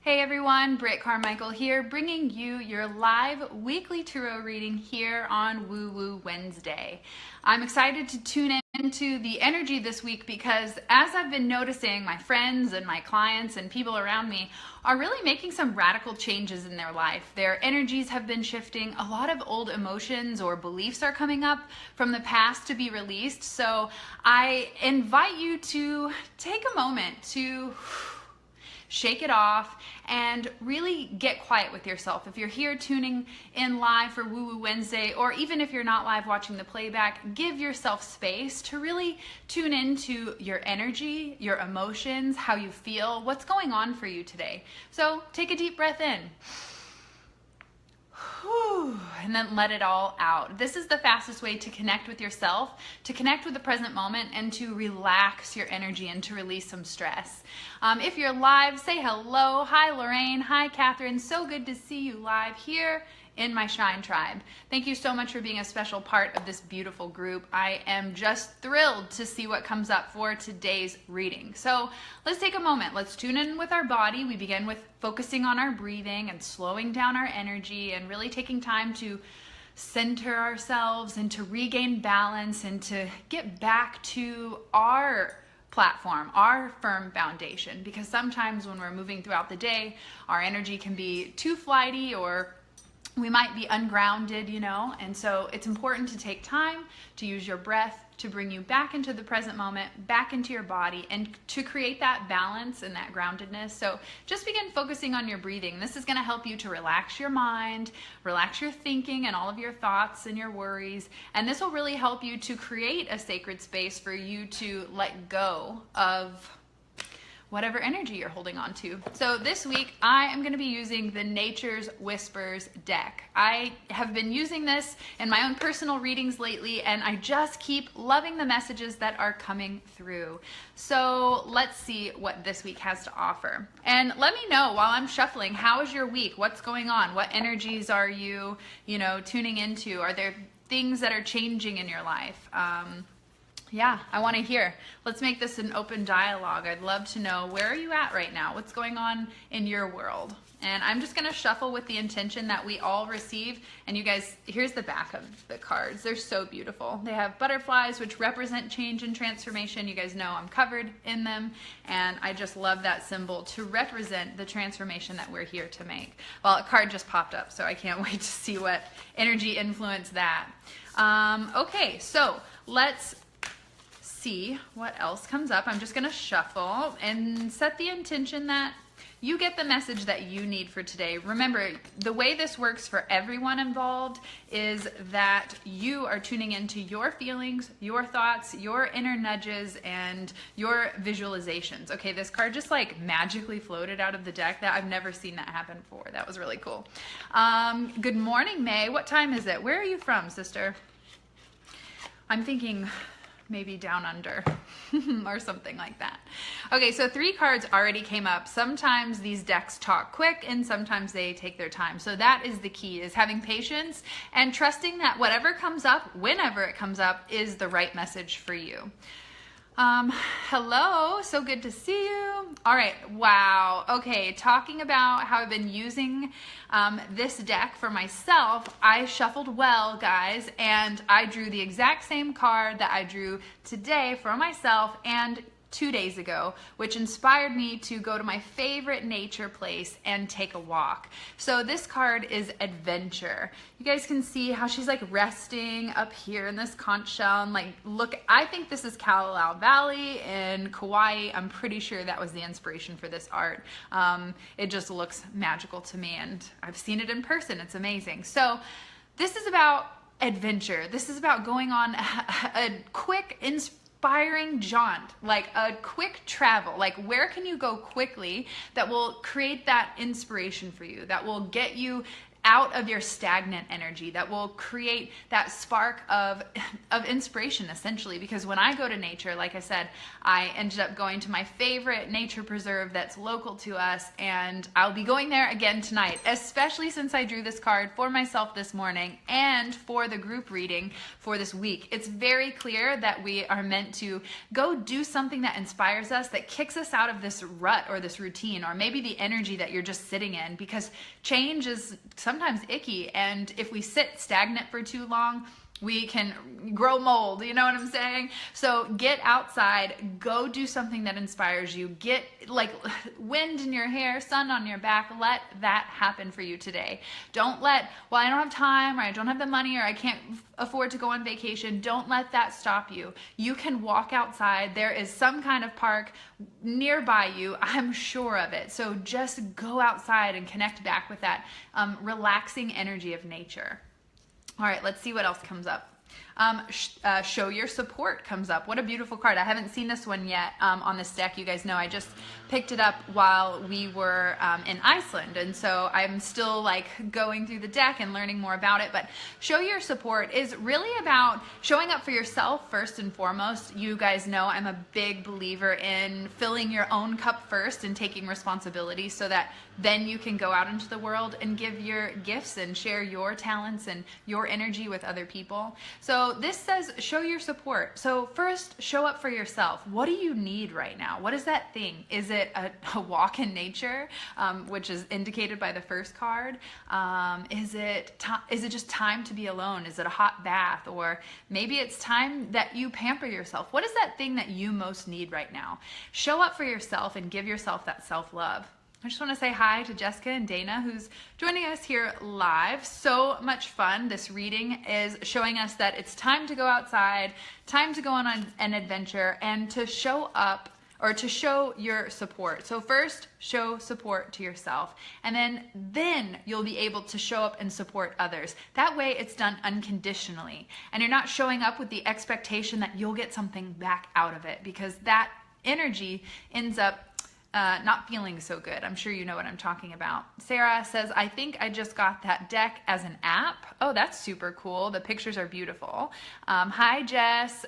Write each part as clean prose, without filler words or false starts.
Hey everyone, Britt Carmichael here, bringing you your live weekly tarot reading here on Woo Woo Wednesday. I'm excited to tune into the energy this week because as I've been noticing, my friends and my clients and people around me are really making some radical changes in their life. Their energies have been shifting. A lot of old emotions or beliefs are coming up from the past to be released. So I invite you to take a moment to shake it off and really get quiet with yourself. If you're here tuning in live for Woo Woo Wednesday, or even if you're not live watching the playback, give yourself space to really tune into your energy, your emotions, how you feel, what's going on for you today. So take a deep breath in. And then let it all out. This is the fastest way to connect with yourself, to connect with the present moment, and to relax your energy and to release some stress. If you're live, say hello. Hi, Lorraine. Hi, Catherine. So good to see you live here in my Shine Tribe. Thank you so much for being a special part of this beautiful group. I am just thrilled to see what comes up for today's reading. So let's take a moment. Let's tune in with our body. We begin with focusing on our breathing and slowing down our energy and really taking time to center ourselves and to regain balance and to get back to our platform, our firm foundation. Because sometimes when we're moving throughout the day, our energy can be too flighty or we might be ungrounded, and so it's important to take time to use your breath to bring you back into the present moment, back into your body, and to create that balance and that groundedness. So just begin focusing on your breathing. This is going to help you to relax your mind, relax your thinking and all of your thoughts and your worries, and this will really help you to create a sacred space for you to let go of whatever energy you're holding on to. So this week, I am going to be using the Nature's Whispers deck. I have been using this in my own personal readings lately, and I just keep loving the messages that are coming through. So let's see what this week has to offer. And let me know while I'm shuffling, how is your week? What's going on? What energies are you, tuning into? Are there things that are changing in your life? Yeah, I want to hear. Let's make this an open dialogue. I'd love to know, where are you at right now? What's going on in your world? And I'm just going to shuffle with the intention that we all receive. And you guys, here's the back of the cards. They're so beautiful. They have butterflies, which represent change and transformation. You guys know I'm covered in them. And I just love that symbol to represent the transformation that we're here to make. Well, a card just popped up, so I can't wait to see what energy influenced that. Okay, so let's see what else comes up. I'm just going to shuffle and set the intention that you get the message that you need for today. Remember, the way this works for everyone involved is that you are tuning into your feelings, your thoughts, your inner nudges, and your visualizations. Okay, this card just like magically floated out of the deck. That I've never seen that happen before. That was really cool. Good morning, May. What time is it? Where are you from, sister? I'm thinking maybe down under or something like that. Okay, so 3 cards already came up. Sometimes these decks talk quick and sometimes they take their time. So that is the key, is having patience and trusting that whatever comes up, whenever it comes up, is the right message for you. Hello, so good to see you. All right, wow. Okay, talking about how I've been using this deck for myself, I shuffled well, guys, and I drew the exact same card that I drew today for myself and 2 days ago, which inspired me to go to my favorite nature place and take a walk. So this card is adventure. You guys can see how she's like resting up here in this conch shell, and like, look, I think this is Kalalau Valley in Kauai. I'm pretty sure that was the inspiration for this art. It just looks magical to me, and I've seen it in person. It's amazing. So this is about adventure. This is about going on a quick inspiring jaunt, like a quick travel. Like, where can you go quickly that will create that inspiration for you, that will get you out of your stagnant energy, that will create that spark of inspiration, essentially. Because when I go to nature, like I said, I ended up going to my favorite nature preserve that's local to us, and I'll be going there again tonight, especially since I drew this card for myself this morning and for the group reading for this week. It's very clear that we are meant to go do something that inspires us, that kicks us out of this rut or this routine, or maybe the energy that you're just sitting in, because change is sometimes icky, and if we sit stagnant for too long, we can grow mold, you know what I'm saying? So get outside, go do something that inspires you, get like wind in your hair, sun on your back, let that happen for you today. Don't let, well, I don't have time, or I don't have the money, or I can't afford to go on vacation. Don't let that stop you. You can walk outside. There is some kind of park nearby you, I'm sure of it. So just go outside and connect back with that relaxing energy of nature. All right, let's see what else comes up. Show your support comes up. What a beautiful card. I haven't seen this one yet on this deck. You guys know I just picked it up while we were in Iceland, and so I'm still like going through the deck and learning more about it. But show your support is really about showing up for yourself first and foremost. You guys know I'm a big believer in filling your own cup first and taking responsibility, so that then you can go out into the world and give your gifts and share your talents and your energy with other people. So this says show your support. So first, show up for yourself. What do you need right now? What is that thing? Is it a walk in nature, which is indicated by the first card? Is it just time to be alone? Is it a hot bath? Or maybe it's time that you pamper yourself. What is that thing that you most need right now? Show up for yourself and give yourself that self-love. I just want to say hi to Jessica and Dana, who's joining us here live. So much fun. This reading is showing us that it's time to go outside, time to go on an adventure, and to show up, or to show your support. So first, show support to yourself, and then you'll be able to show up and support others. That way it's done unconditionally, and you're not showing up with the expectation that you'll get something back out of it, because that energy ends up not feeling so good. I'm sure you know what I'm talking about. Sarah says, I think I just got that deck as an app. Oh, that's super cool. The pictures are beautiful. Hi, Jess.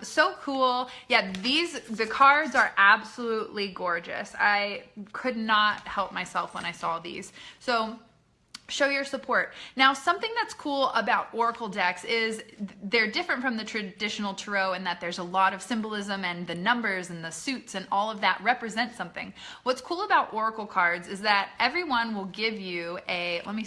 So cool. Yeah, the cards are absolutely gorgeous. I could not help myself when I saw these. So show your support. Now, something that's cool about oracle decks is they're different from the traditional tarot in that there's a lot of symbolism, and the numbers and the suits and all of that represent something. What's cool about oracle cards is that everyone will give you a, let me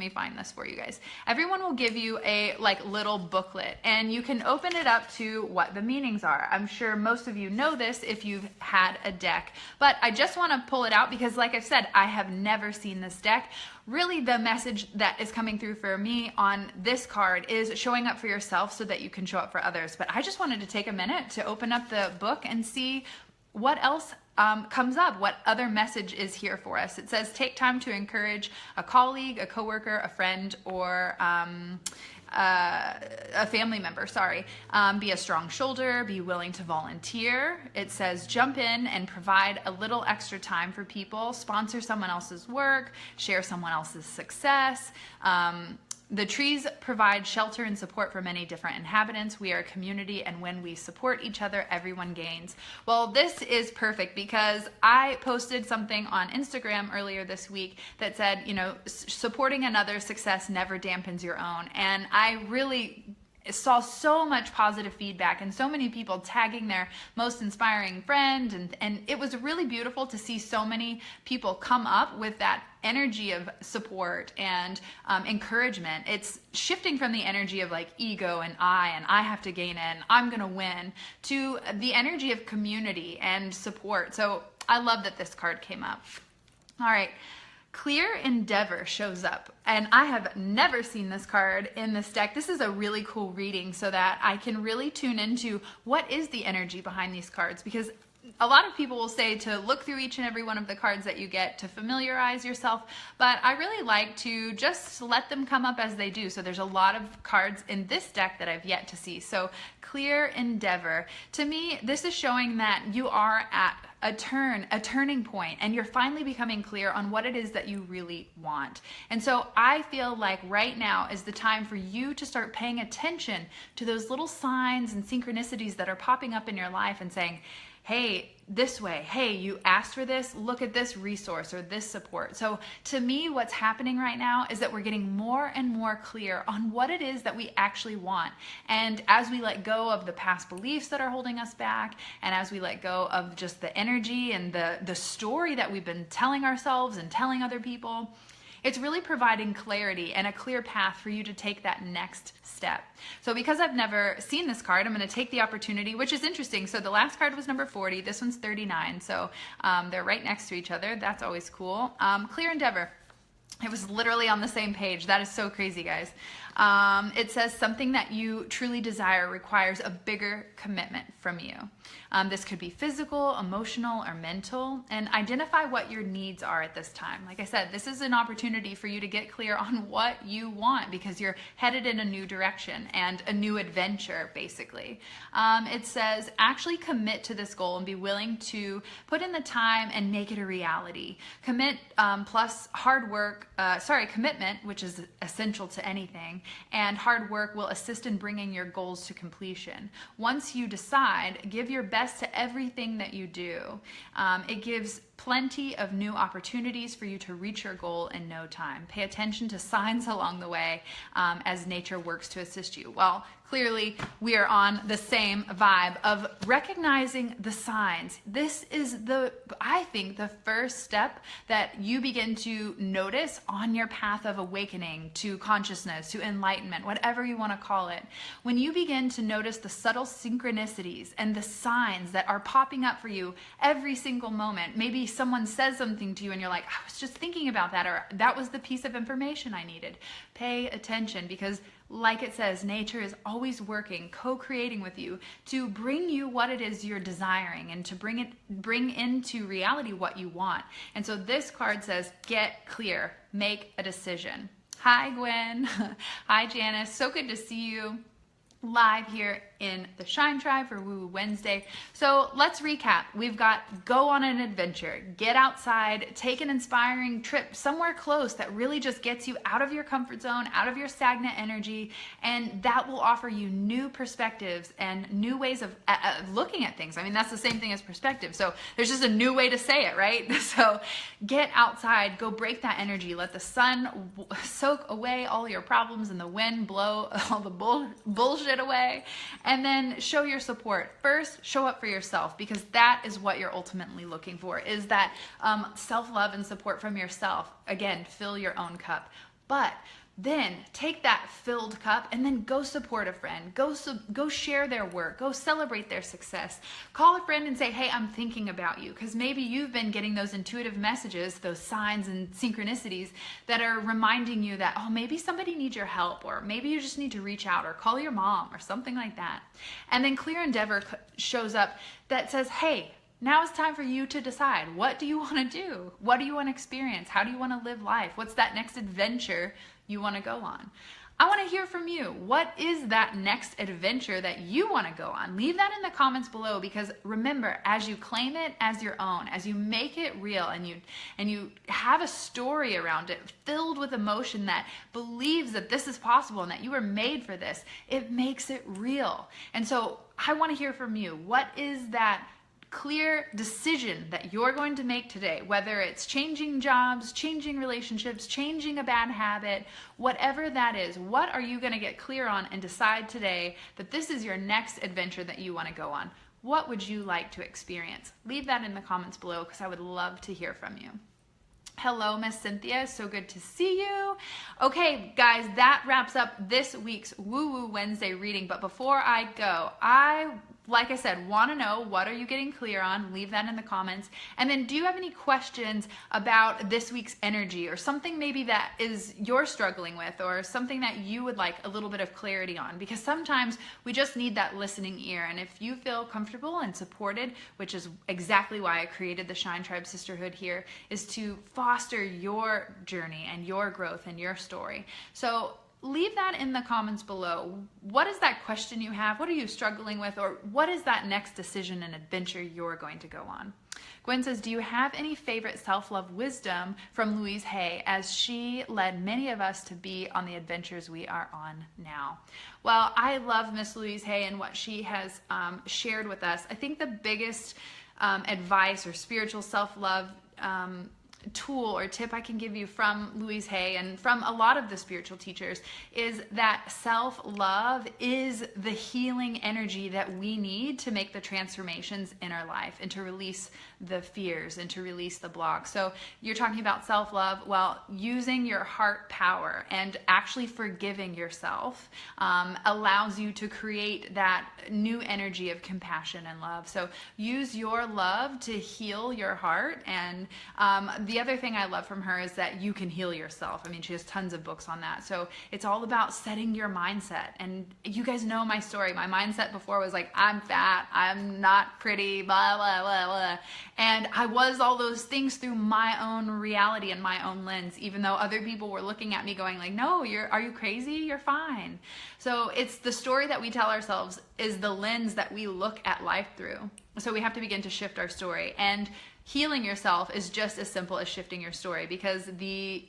find this for you guys. Everyone will give you a like little booklet, and you can open it up to what the meanings are. I'm sure most of you know this if you've had a deck, but I just want to pull it out because, like I've said, I have never seen this deck. Really, the message that is coming through for me on this card is showing up for yourself so that you can show up for others. But I just wanted to take a minute to open up the book and see what else comes up, what other message is here for us. It says, take time to encourage a colleague, a coworker, a friend, or a family member, be a strong shoulder, be willing to volunteer. It says jump in and provide a little extra time for people, sponsor someone else's work, share someone else's success. The trees provide shelter and support for many different inhabitants. We are a community, and when we support each other, everyone gains. Well, this is perfect because I posted something on Instagram earlier this week that said, you know, supporting another's success never dampens your own. And I really saw so much positive feedback and so many people tagging their most inspiring friend, and it was really beautiful to see so many people come up with that energy of support and encouragement. It's shifting from the energy of like ego and I have to gain in, I'm gonna win, to the energy of community and support. So I love that this card came up. All right. Clear Endeavor shows up, and I have never seen this card in this deck. This is a really cool reading so that I can really tune into what is the energy behind these cards, because a lot of people will say to look through each and every one of the cards that you get to familiarize yourself, but I really like to just let them come up as they do. So there's a lot of cards in this deck that I've yet to see. So Clear Endeavor. To me, this is showing that you are at a turning point, and you're finally becoming clear on what it is that you really want. And so I feel like right now is the time for you to start paying attention to those little signs and synchronicities that are popping up in your life and saying, hey, this way, hey, you asked for this, look at this resource or this support. So to me, what's happening right now is that we're getting more and more clear on what it is that we actually want. And as we let go of the past beliefs that are holding us back, and as we let go of just the energy and the story that we've been telling ourselves and telling other people, it's really providing clarity and a clear path for you to take that next step. So because I've never seen this card, I'm going to take the opportunity, which is interesting. So the last card was number 40. This one's 39. So they're right next to each other. That's always cool. Clear endeavor. It was literally on the same page. That is so crazy, guys. It says something that you truly desire requires a bigger commitment from you. This could be physical, emotional, or mental, and identify what your needs are at this time. Like I said, this is an opportunity for you to get clear on what you want because you're headed in a new direction and a new adventure, basically. It says actually commit to this goal and be willing to put in the time and make it a reality. Commit plus hard work, commitment, which is essential to anything, and hard work will assist in bringing your goals to completion. Once you decide, give your best to everything that you do. It gives plenty of new opportunities for you to reach your goal in no time. Pay attention to signs along the way as nature works to assist you. Well, clearly we are on the same vibe of recognizing the signs. This is I think the first step that you begin to notice on your path of awakening to consciousness, to enlightenment, whatever you want to call it. When you begin to notice the subtle synchronicities and the signs that are popping up for you every single moment, maybe someone says something to you and you're like, I was just thinking about that, or that was the piece of information I needed. Pay attention because like it says, nature is always working, co-creating with you to bring you what it is you're desiring and to bring into reality what you want. And so this card says, get clear, make a decision. Hi, Gwen. Hi, Janice. So good to see you live here in the Shine Tribe for Woo Woo Wednesday. So let's recap. We've got go on an adventure, get outside, take an inspiring trip somewhere close that really just gets you out of your comfort zone, out of your stagnant energy, and that will offer you new perspectives and new ways of looking at things. I mean, that's the same thing as perspective. So there's just a new way to say it, right? So get outside, go break that energy, let the sun soak away all your problems and the wind blow all the bullshit away. And then show your support. First, show up for yourself because that is what you're ultimately looking for, is that self-love and support from yourself. Again, fill your own cup. But then take that filled cup and then go support a friend. Go share their work. Go celebrate their success. Call a friend and say, hey, I'm thinking about you. Because maybe you've been getting those intuitive messages, those signs and synchronicities that are reminding you that, oh, maybe somebody needs your help, or maybe you just need to reach out or call your mom or something like that. And then Clear Endeavor shows up that says, hey, now it's time for you to decide. What do you want to do? What do you want to experience? How do you want to live life? What's that next adventure you want to go on? I want to hear from you. What is that next adventure that you want to go on? Leave that in the comments below, because remember, as you claim it as your own, as you make it real and you have a story around it filled with emotion that believes that this is possible and that you were made for this, it makes it real. And so I want to hear from you. What is that clear decision that you're going to make today, whether it's changing jobs, changing relationships, changing a bad habit, whatever that is? What are you going to get clear on and decide today that this is your next adventure that you want to go on? What would you like to experience? Leave that in the comments below because I would love to hear from you. Hello, Miss Cynthia. So good to see you. Okay, guys, that wraps up this week's Woo Woo Wednesday reading. But before I go, like I said, want to know, what are you getting clear on? Leave that in the comments. And then do you have any questions about this week's energy, or something maybe that is you're struggling with, or something that you would like a little bit of clarity on? Because sometimes we just need that listening ear. And if you feel comfortable and supported, which is exactly why I created the Shine Tribe Sisterhood here, is to foster your journey and your growth and your story. So leave that in the comments below. What is that question you have? What are you struggling with? Or what is that next decision and adventure you're going to go on? Gwen says, do you have any favorite self-love wisdom from Louise Hay, as she led many of us to be on the adventures we are on now? Well, I love Miss Louise Hay and what she has shared with us. I think the biggest advice or spiritual self-love tool or tip I can give you from Louise Hay and from a lot of the spiritual teachers is that self-love is the healing energy that we need to make the transformations in our life and to release the fears and to release the blocks. So you're talking about self-love. Well, using your heart power and actually forgiving yourself allows you to create that new energy of compassion and love. So use your love to heal your heart. And the other thing I love from her is that you can heal yourself. I mean, she has tons of books on that. So it's all about setting your mindset. And you guys know my story. My mindset before was like, I'm fat, I'm not pretty, blah, blah, blah, blah. And I was all those things through my own reality and my own lens, even though other people were looking at me going like, no, are you crazy? You're fine. So it's the story that we tell ourselves is the lens that we look at life through. So we have to begin to shift our story. And healing yourself is just as simple as shifting your story, because the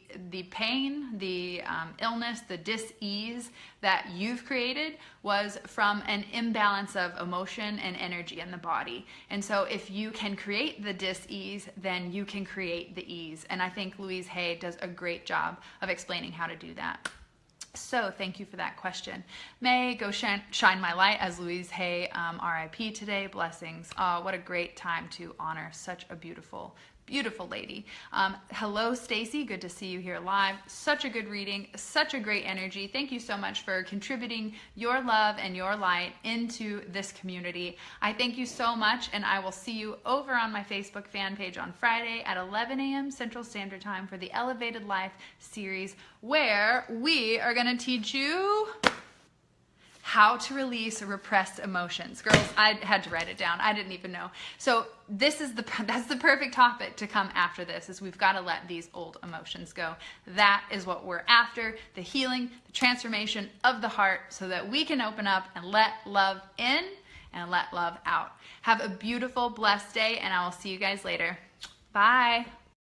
pain, the illness, the dis-ease that you've created was from an imbalance of emotion and energy in the body. And so if you can create the dis-ease, then you can create the ease. And I think Louise Hay does a great job of explaining how to do that. So thank you for that question. May go shine my light as Louise Hay, RIP today. Blessings. Oh, what a great time to honor such a beautiful, beautiful lady. Hello, Stacy. Good to see you here live. Such a good reading, such a great energy. Thank you so much for contributing your love and your light into this community. I thank you so much, and I will see you over on my Facebook fan page on Friday at 11 a.m. Central Standard Time for the Elevated Life series, where we are going to teach you how to release repressed emotions. Girls, I had to write it down. I didn't even know. So that's the perfect topic to come after this, is we've got to let these old emotions go. That is what we're after, the healing, the transformation of the heart, so that we can open up and let love in and let love out. Have a beautiful, blessed day, and I will see you guys later. Bye.